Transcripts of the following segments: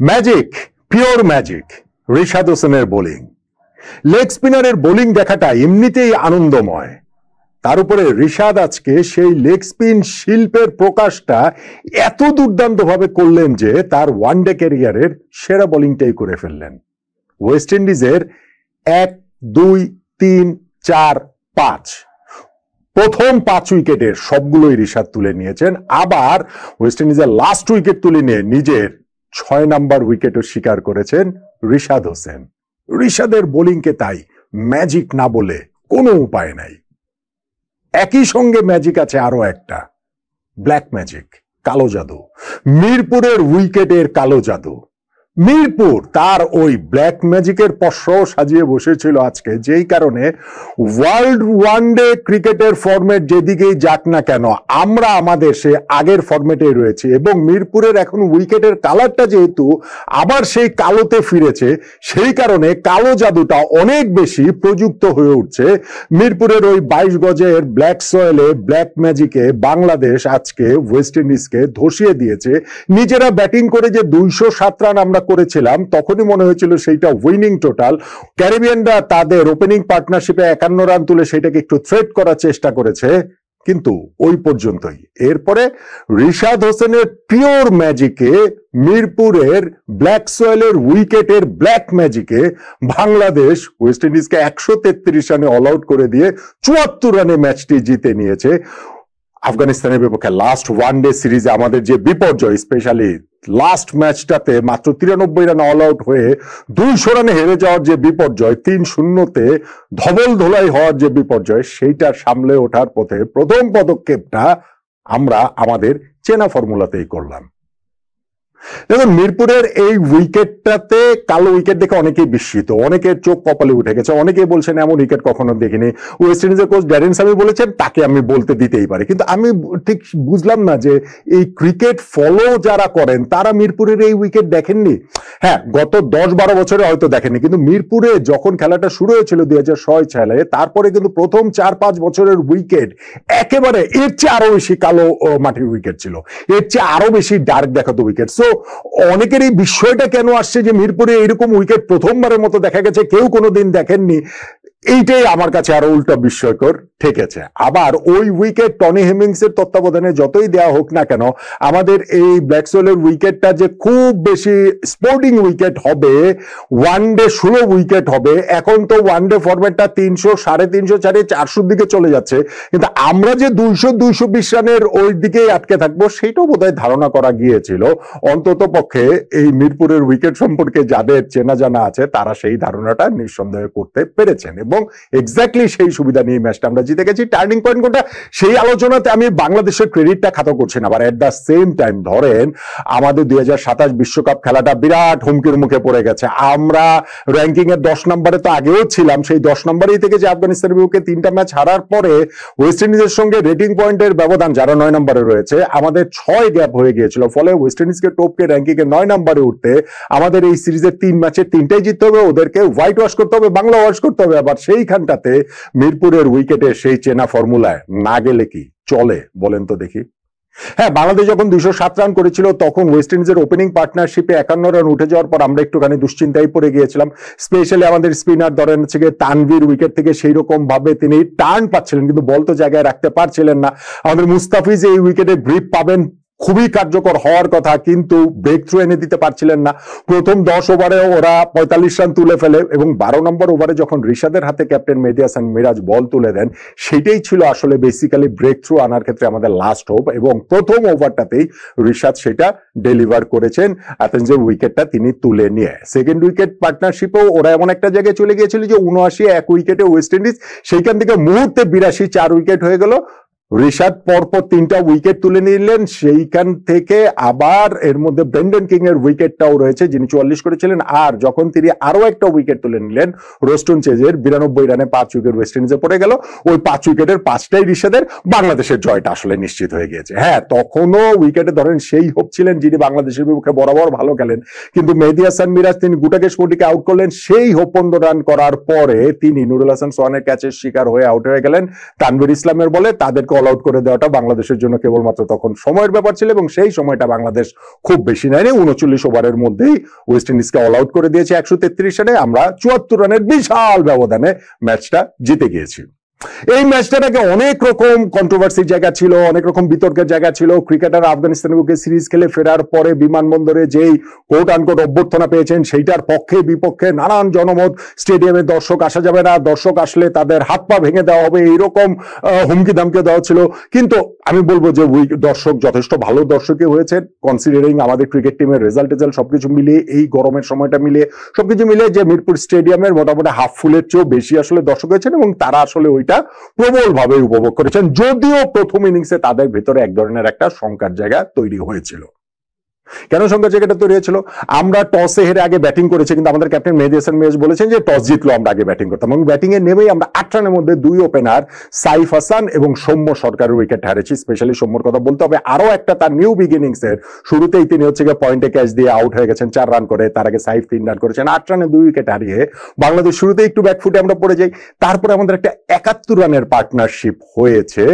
Magic, pure magic. Rishad হোসেনের bowling, leg স্পিনারের bowling দেখাটা এমনিতেই আনন্দময়। তার উপরে রিশাদ আজকে সেই লেগ স্পিন শিল্পের প্রকাশটা এত দুর্দান্তভাবে করলেন যে তার ওয়ানডে ক্যারিয়ারের সেরা বোলিংটাই করে ফেললেন। ওয়েস্ট ইন্ডিজের 1, 2, 3, 4, 5 প্রথম 5 উইকেটের সবগুলোই রিশাদ তুলে নিয়েছেন। আবার ওয়েস্ট ইন্ডিজের লাস্ট উইকেট তুলে নিয়ে নিজের 6 নাম্বার উইকেটও শিকার করেছেন রিশাদ হোসেন। রিশাদের বোলিংকে তাই ম্যাজিক না বলে কোনো উপায় নাই। একই সঙ্গে ম্যাজিক আছে আরো একটা, ব্ল্যাক ম্যাজিক, কালো জাদু। মিরপুরের উইকেটের কালো জাদু। মিরপুর তার ওই ব্ল্যাক ম্যাজিকের পশ্র সাজিয়ে বসেছিল আজকে, যেই কারণে ওয়ার্ল্ড ওয়ানডে ক্রিকেটের ফরম্যাট যেদিকেই যাক না কেন আমরা আমাদের সে আগের ফরম্যাটে রয়েছে, এবং মিরপুরের এখন উইকেটের কালারটা যেহেতু আবার সেই কালোতে ফিরেছে, সেই কারণে কালো জাদুটা অনেক বেশি প্রযুক্ত হয়ে উঠছে। মিরপুরের ওই 22 গজের ব্ল্যাক সয়েলে ব্ল্যাক ম্যাজিকে বাংলাদেশ আজকে ওয়েস্ট ইন্ডিজকে ধসিয়ে দিয়েছে। নিজেরা ব্যাটিং করে যে 207 রান আমরা করেছিলাম তখনই মনে হয়েছিল সেইটা উইনিং টোটাল। ক্যারিবিয়ানরা তাদের ওপেনিং পার্টনারশিপে 51 রান তুলে সেটাকে একটু থ্রেট করার চেষ্টা করেছে, কিন্তু ওই পর্যন্তই। এরপরে রিশাদ হোসেনের পিওর ম্যাজিকে, মিরপুরের ব্ল্যাক সয়েলের উইকেটের ব্ল্যাক ম্যাজিকে বাংলাদেশ ওয়েস্ট ইন্ডিজকে 133 রানে অল আউট করে দিয়ে 74 রানে ম্যাচটি জিতে নিয়েছে। আফগানিস্তানের বিপক্ষে লাস্ট ওয়ানডে সিরিজে আমাদের যে বিপর্যয়, স্পেশালি লাস্ট ম্যাচটাতে মাত্র 93 রানে অল আউট হয়ে 200 রানে হেরে যাওয়ার যে বিপর্যয়, 3-0 ধবল ধোলাই হওয়ার যে বিপর্যয়, সেইটা সামলে ওঠার পথে প্রথম পদক্ষেপটা আমরা আমাদের চেনা ফর্মুলাতেই করলাম। দেখুন, মিরপুরের এই উইকেটটাতে কালো উইকেট দেখে অনেকেই বিস্মিত, অনেকের চোখ কপালে উঠে গেছে, অনেকেই বলছেন এমন উইকেট কখনো দেখিনি। ওয়েস্ট ইন্ডিজের কোচ ড্যারেন সামি বলেছেন তাকে আমি বলতে দিতেই পারি, কিন্তু আমি ঠিক বুঝলাম না যে এই ক্রিকেট ফলো যারা করেন তারা মিরপুরের এই উইকেট দেখেননি। হ্যাঁ, গত 10-12 বছরে হয়তো দেখেননি, কিন্তু মিরপুরে যখন খেলাটা শুরু হয়েছিল 2006 সালে, তারপরে কিন্তু প্রথম 4-5 বছরের উইকেট একেবারে এর চেয়ে আরো বেশি কালো মাটির উইকেট ছিল, এর চেয়ে আরো বেশি ডার্ক দেখাতো উইকেট। সো অনেকের এই বিষয়টা কেন আসছে যে মিরপুরে এরকম উইকেট প্রথমবারের মতো দেখা গেছে, কেউ কোনোদিন দেখেননি, এইটাই আমার কাছে আরো উল্টা বিস্ময়কর ঠেকেছে। আবার ওই উইকেট টনি হেমিংস এর তত্ত্বাবধানে যতই দেওয়া হোক না কেন, আমাদের এই ব্ল্যাক সোয়েলের উইকেটটা যে খুব বেশি স্পোর্টিং উইকেট হবে, ওয়ানডে 16 উইকেট হবে। এখন তো ওয়ানডে ফরম্যাটটা 300, 350, 400 দিকে চলে যাচ্ছে, কিন্তু আমরা যে 200-220 রানের ওই দিকেই আটকে থাকবো সেটাও বোধহয় ধারণা করা গিয়েছিল। অন্তত পক্ষে এই মিরপুরের উইকেট সম্পর্কে যাদের চেনা জানা আছে তারা সেই ধারণাটা নিঃসন্দেহে করতে পেরেছেন, এবং এক্স্যাক্টলি সেই সুবিধা নিয়ে ম্যাচটা আমরা জিতে গেছি। টার্নিং পয়েন্ট কোনটা সেই আলোচনাতে আমি বাংলাদেশের ক্রেডিটটা খাতো করছি না, আবার এট দ্য সেম টাইম ধরেন আমাদের 2027 বিশ্বকাপ খেলাটা বিরাট হুমকির মুখে পড়ে গেছে। আমরা র্যাঙ্কিং এর 10 নম্বরে তো আগেও ছিলাম, সেই 10 নম্বরেই থেকে যে আফগানিস্তানের বিপক্ষে 3টা ম্যাচ হারার পরে ওয়েস্ট ইন্ডিজের সঙ্গে রেটিং পয়েন্টের ব্যবধান, যারা 9 নম্বরে রয়েছে, আমাদের 6 গ্যাপ হয়ে গিয়েছিল। ফলে ওয়েস্ট ইন্ডিজকে টপকে র্যাঙ্কিং এ 9 নম্বরে উঠতে আমাদের এই সিরিজের 3 ম্যাচের 3টাই জিততে হবে, ওদেরকে হোয়াইট ওয়াশ করতে হবে, বাংলা ওয়াশ করতে হবে। আবার সেইখানটাতে মিরপুরের উইকেটে সেই চেনা ফর্মুলায় না গেলে কি চলে বলেন তো দেখি? হ্যাঁ, বাংলাদেশ যখন 207 রান করেছিল তখন ওয়েস্ট ইন্ডিজের ওপেনিং পার্টনারশিপে 51 রান উঠে যাওয়ার পর আমরা একটুখানি দুশ্চিন্তায় পড়ে গিয়েছিলাম। স্পেশালি আমাদের স্পিনার ধরেন হচ্ছে তানভীর উইকেট থেকে সেই রকম ভাবে তিনি টার্ন পাচ্ছিলেন, কিন্তু বল তো জায়গায় রাখতে পারছিলেন না। আমাদের মুস্তাফিজ এই উইকেটে গ্রিপ পাবেন, খুবই কার্যকর হওয়ার কথা, কিন্তু ব্রেক থ্রু এনে দিতে পারছিলেন না। প্রথম 10 ওভারে ওরা 45 রান তুলে ফেলে, এবং 12 নম্বর ওভারে যখন রিশাদের হাতে ক্যাপ্টেন মেহেদী হাসান মিরাজ বল তুলে দেন, সেটাই ছিল আসলে বেসিক্যালি ব্রেক থ্রু আনার ক্ষেত্রে আমাদের লাস্ট হোপ, এবং প্রথম ওভারটাতেই রিশাদ সেটা ডেলিভার করেছেন। অ্যাথেন্সের উইকেটটা তিনি তুলে নিয়ে সেকেন্ড উইকেট পার্টনারশিপেও ওরা এমন একটা জায়গায় চলে গিয়েছিল যে 79 1 উইকেটে ওয়েস্ট ইন্ডিজ, সেইখান থেকে মুহূর্তে 82 4 উইকেট হয়ে গেল। রিশাদ পরপর 3টা উইকেট তুলে নিলেন, সেইখান থেকে আবার এর মধ্যে ব্রেন্ডন কিং এর উইকেটটাও রয়েছে যিনি 44 করেছিলেন। আর যখন তিনি আরো একটা উইকেট তুলে নিলেন রোস্টন চেজের 92 রানে 5 উইকেট ওয়েস্ট ইন্ডিজে পড়ে গেল। ওই 5 উইকেটের 5টাই রিশাদের, বাংলাদেশের জয়টা আসলে নিশ্চিত হয়ে গিয়েছে। হ্যাঁ, তখনও উইকেটে ধরেন সেই হোপ ছিলেন যিনি বাংলাদেশের বিপক্ষে বরাবর ভালো খেলেন, কিন্তু মেহেদী হাসান মিরাজ তিনি গুটাকেশ কোটিকে আউট করলেন। সেই হোপ 15 রান করার পরে তিনি নুরুল হাসান সোহানের ক্যাচের শিকার হয়ে আউট হয়ে গেলেন তানভীর ইসলামের বলে, তাদেরকে অল আউট করে দেওয়াটা বাংলাদেশের জন্য কেবলমাত্র তখন সময়ের ব্যাপার ছিল, এবং সেই সময়টা বাংলাদেশ খুব বেশি নেয়নি। 39 ওভারের মধ্যেই ওয়েস্ট ইন্ডিজকে অল আউট করে দিয়েছে 133 রানে। আমরা 74 রানের বিশাল ব্যবধানে ম্যাচটা জিতে গিয়েছি। এই ম্যাচটাকে অনেক রকম কন্ট্রোভার্সির জায়গা ছিল, অনেক রকম বিতর্কের জায়গা ছিল। ক্রিকেটার আফগানিস্তানের বুকে সিরিজ খেলে ফেরার পরে বিমানবন্দরে যেই কোট আনকোট অভ্যর্থনা পেয়েছেন, সেইটার পক্ষে বিপক্ষে নানান জনমত। স্টেডিয়ামে দর্শক আসা যাবে না, দর্শক আসলে তাদের হাত পা ভেঙে দেওয়া হবে, এইরকম হুমকি ধামকি দেওয়া ছিল। কিন্তু আমি বলবো যে দর্শক যথেষ্ট ভালো দর্শকই হয়েছে, কনসিডারিং আমাদের ক্রিকেট টিমের রেজাল্ট সবকিছু মিলিয়ে, এই গরমের সময়টা মিলিয়ে সবকিছু মিলিয়ে যে মিরপুর স্টেডিয়ামের মোটামুটি হাফ ফুলের চেয়েও বেশি আসলে দর্শক হয়েছেন, এবং তারা আসলে ওইটা প্রবলভাবে উপভোগ করেছেন। যদিও প্রথম ইনিংসে তাদের ভেতরে এক ধরনের একটা শঙ্কার জায়গা তৈরি হয়েছিল। কেন শঙ্কার জায়গাটা তৈরি হয়েছিল? আমরা টসে হেরে আগে ব্যাটিং করেছি, কিন্তু আমাদের ক্যাপ্টেন মেহেদী হাসান মিরাজ বলেছেন যে টস জিতলো আমরা আগে ব্যাটিং করতাম, এবং ব্যাটিং এ নেমেই আমরা 8 রানের মধ্যে 2 ওপেনার সাইফ হাসান এবং সৌম্য সরকারের উইকেট হারিয়েছি। স্পেশালি সৌম্যর কথা বলতে হবে। আরো একটা তার নিউ বিগিনিংস এর শুরুতেই তিনি হচ্ছে গিয়ে পয়েন্টে ক্যাচ দিয়ে আউট হয়ে গেছেন 4 রান করে। তার আগে সাইফ 3 রান করেছেন। 8 রানে 2 উইকেট হারিয়ে বাংলাদেশ শুরুতেই একটু ব্যাকফুটে আমরা পড়ে যাই। তারপরে আমাদের একটা 71 রানের পার্টনারশিপ হয়েছে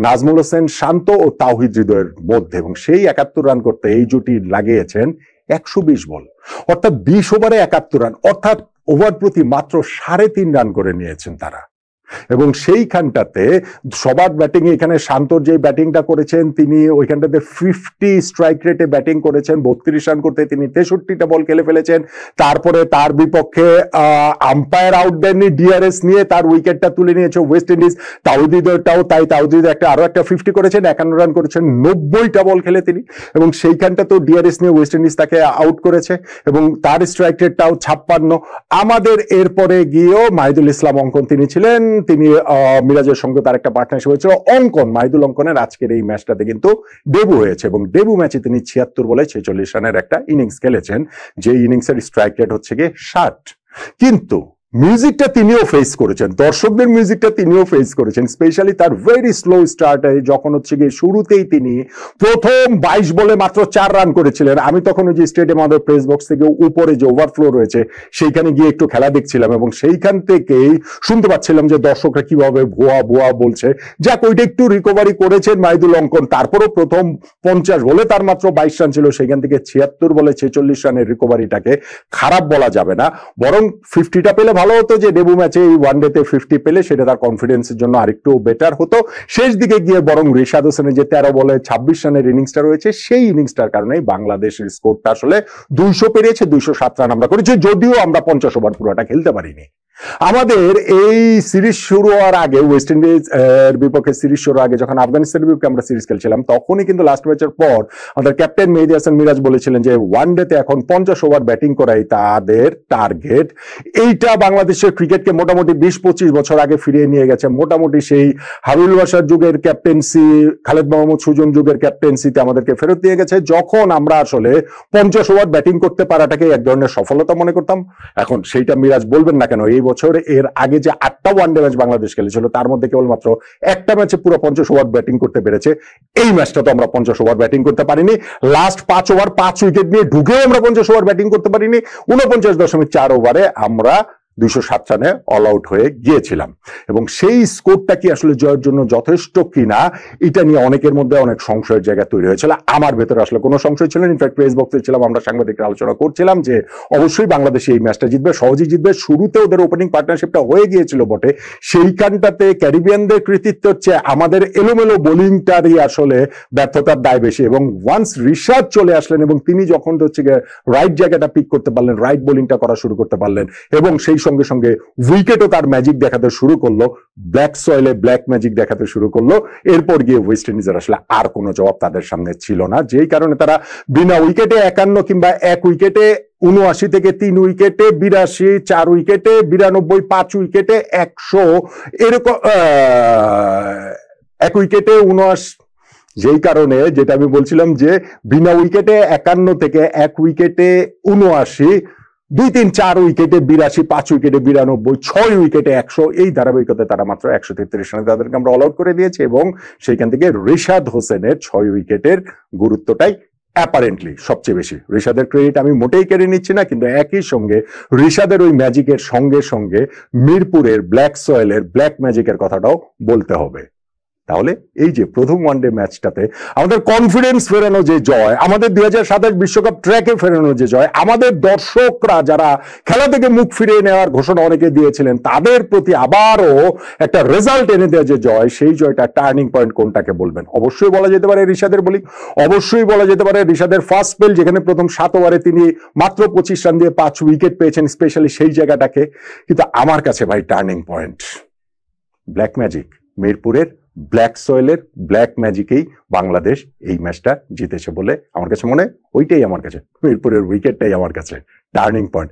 নাজমুল হোসেন শান্ত ও তাওহিদ হৃদয়ের মধ্যে, এবং সেই 71 রান করতে এই জুটি লাগিয়েছেন 120 বল, অর্থাৎ 20 ওভারে 71 রান, অর্থাৎ ওভার প্রতি মাত্র 3.5 রান করে নিয়েছেন তারা। এবং সেইখানটাতে সবার ব্যাটিং, এখানে শান্তর যে ব্যাটিংটা করেছেন তিনি ওইখানটাতে 50 স্ট্রাইক রেটে ব্যাটিং করেছেন, 32 রান করতে তিনি 63টা বল খেলে ফেলেছেন। তারপরে তার বিপক্ষে আম্পায়ার আউট দেননি, ডিআরএস নিয়ে তার উইকেটটা তুলে নিয়েছে ওয়েস্ট ইন্ডিজ। তাওহিদটাও তাই, তাওহিদ আরো একটা 50 করেছেন, 51 রান করেছেন 90টা বল খেলে তিনি, এবং সেইখানটা তো ডিআরএস নিয়ে ওয়েস্ট ইন্ডিজ তাকে আউট করেছে, এবং তার স্ট্রাইক রেটটাও 56। আমাদের এরপরে গিয়েও মাহিদুল ইসলাম অঙ্কন তিনি ছিলেন, তিনি মিরাজের সঙ্গে তার একটা পার্টনারশিপ হয়েছিল অঙ্কন, মাহিদুল অঙ্কনের আজকের এই ম্যাচটাতে কিন্তু ডেবু হয়েছে, এবং ডেবু ম্যাচে তিনি 76 বলে 46 রানের একটা ইনিংস খেলেছেন, যে ইনিংসের স্ট্রাইক রেট হচ্ছে গিয়ে 60। কিন্তু মিউজিকটা তিনিও ফেস করেছেন, দর্শকদের মিউজিকটা তিনিও ফেস করেছেন, স্পেশালি তার ভেরি স্লো স্টার্টে যখন হচ্ছে গিয়ে শুরুতেই তিনি প্রথম 22 বলে মাত্র 4 রান করেছিলেন। আমি তখন ওই যে স্টেডিয়াম আমাদের প্রেস বক্স থেকে উপরে যে ওভারফ্লো রয়েছে সেইখানে গিয়ে একটু খেলা দেখছিলাম, এবং সেইখান থেকেই শুনতে পাচ্ছিলাম যে দর্শকরা কিভাবে ভুয়া ভুয়া বলছে। যাক, ওইটা একটু রিকভারি করেছেন মাহিদুল অঙ্কন। তারপরও প্রথম 50 বলে তার মাত্র 22 রান ছিল, সেখান থেকে 76 বলে 46 রানের রিকভারিটাকে খারাপ বলা যাবে না, বরং 50টা পেলে ভালো হতো, যে ডেবু ম্যাচে এই ওয়ানডেতে 50 পেলে সেটা তার কনফিডেন্সের জন্য আরেকটু বেটার হতো। শেষ দিকে গিয়ে বরং রিশাদ হোসেনের যে 13 বলে 26 রানের ইনিংসটা রয়েছে, সেই ইনিংসটার কারণে বাংলাদেশের স্কোরটা আসলে 200 পেরিয়েছে, 207 রান আমরা করেছি, যদিও আমরা 50 ওভার পুরোটা খেলতে পারিনি। আমাদের এই সিরিজ শুরু হওয়ার আগে, ওয়েস্ট ইন্ডিজ এর বিপক্ষে সিরিজ শুরু আগে যখন আফগানিস্তানের বিপক্ষে আমরা সিরিজ খেলছিলাম, তখনই কিন্তু লাস্ট ম্যাচের পর আমাদের ক্যাপ্টেন মেহেদী হাসান মিরাজ বলেছিলেন যে ওয়ানডেতে এখন 50 ওভার ব্যাটিং করাই তাদের টার্গেট। এইটা বাংলাদেশের ক্রিকেটকে মোটামুটি 20-25 বছর আগে ফিরিয়ে নিয়ে গেছে। মোটামুটি সেই হাবিবুল বাশার যুগের ক্যাপ্টেন্সি, খালেদ মাহমুদ সুজন যুগের ক্যাপ্টেন্সিতে আমাদেরকে ফেরত দিয়ে গেছে, যখন আমরা আসলে 50 ওভার ব্যাটিং করতে পারাটাকে এক ধরনের সফলতা মনে করতাম। এখন সেইটা মিরাজ বলবেন না কেন, এই বছর এর আগে যে 8টা ওয়ানডে ম্যাচ বাংলাদেশ খেলেছিল তার মধ্যে কেবলমাত্র একটা ম্যাচে পুরো 50 ওভার ব্যাটিং করতে পেরেছে। এই ম্যাচটা তো আমরা 50 ওভার ব্যাটিং করতে পারিনি। লাস্ট 5 ওভার 5 উইকেট নিয়ে ঢুকেও আমরা 50 ওভার ব্যাটিং করতে পারিনি। 49.4 ওভারে আমরা 207 রানে অল আউট হয়ে গিয়েছিলাম, এবং সেই স্কোরটা কি আসলে জয়ের জন্য যথেষ্ট কিনা এটা নিয়ে অনেকের মধ্যে অনেক সংশয়ের জায়গা তৈরি হয়েছিল। আমার ভেতরে আসলে কোনো সংশয় ছিল না। ইনফ্যাক্ট প্রেস বক্সে ছিলাম, আমরা সাংবাদিকরা আলোচনা করছিলাম যে অবশ্যই বাংলাদেশ এই ম্যাচটা জিতবে, সহজেই জিতবে। শুরুতে ওদের ওপেনিং পার্টনারশিপটা হয়ে গিয়েছিল বটে, সেইখানটাতে ক্যারিবিয়ানদের কৃতিত্ব হচ্ছে আমাদের এলোমেলো বোলিংটারই আসলে ব্যর্থতার দায় বেশি, এবং ওয়ান্স রিশাদ চলে আসলেন এবং তিনি যখন হচ্ছে রাইট জায়গাটা পিক করতে পারলেন, রাইট বোলিংটা করা শুরু করতে পারলেন, এবং সেই সঙ্গে সঙ্গে উইকেটও তার ম্যাজিক দেখাতে শুরু করলো, ব্ল্যাক সয়েলে ব্ল্যাক ম্যাজিক দেখাতে শুরু করলো। এরপর গিয়ে ওয়েস্ট ইন্ডিজের আসলে আর কোনো জবাব তাদের সামনে ছিল না, যেই কারণে তারা বিনা উইকেটে 51 কিংবা 1 উইকেটে 79 থেকে 3 উইকেটে 82, 4 উইকেটে 92, 5 উইকেটে 100, এরকম 1 উইকেটে 79, যেই কারণে যেটা আমি বলছিলাম যে বিনা উইকেটে 51 থেকে 1 উইকেটে 79, 2, 3, 4 উইকেটে 82, 5 উইকেটে 92, 6 উইকেটে 100, এই ধারাবাহিকতায় তারা মাত্র 133 রানে তাদেরকে আমরা অল আউট করে দিয়েছি, এবং সেইখান থেকে রিশাদ হোসেনের 6 উইকেটের গুরুত্বটাই অ্যাপারেন্টলি সবচেয়ে বেশি। রিশাদের ক্রেডিট আমি মোটেই কেড়ে নিচ্ছি না, কিন্তু একই সঙ্গে রিশাদের ওই ম্যাজিকের সঙ্গে সঙ্গে মিরপুরের ব্ল্যাক সয়েলের ব্ল্যাক ম্যাজিকের কথাটাও বলতে হবে। তাহলে এই যে প্রথম ওয়ানডে ম্যাচটাতে আমাদের কনফিডেন্স ফেরানো যে জয়, আমাদের 2027 বিশ্বকাপ ট্র্যাকে ফেরানো যে জয়, আমাদের দর্শকরা যারা খেলা থেকে মুখ ফিরিয়ে নেওয়ার ঘোষণা অনেকে দিয়েছিলেন তাদের প্রতি আবারও একটা রেজাল্ট এনে দেওয়া যে জয়, সেই জয়টা টার্নিং পয়েন্ট কোনটাকে বলবেন? অবশ্যই বলা যেতে পারে রিশাদের বোলিং, অবশ্যই বলা যেতে পারে রিশাদের ফার্স্ট স্পেল, যেখানে প্রথম 7 ওভারে তিনি মাত্র 25 রান দিয়ে 5 উইকেট পেয়েছেন, স্পেশালি সেই জায়গাটাকে। কিন্তু আমার কাছে ভাই টার্নিং পয়েন্ট ব্ল্যাক ম্যাজিক, মিরপুরের ব্ল্যাক সয়েলের ব্ল্যাক ম্যাজিকেই বাংলাদেশ এই ম্যাচটা জিতেছে বলে আমার কাছে মনে হয়। ওইটাই আমার কাছে, মিরপুরের উইকেটটাই আমার কাছে টার্নিং পয়েন্ট।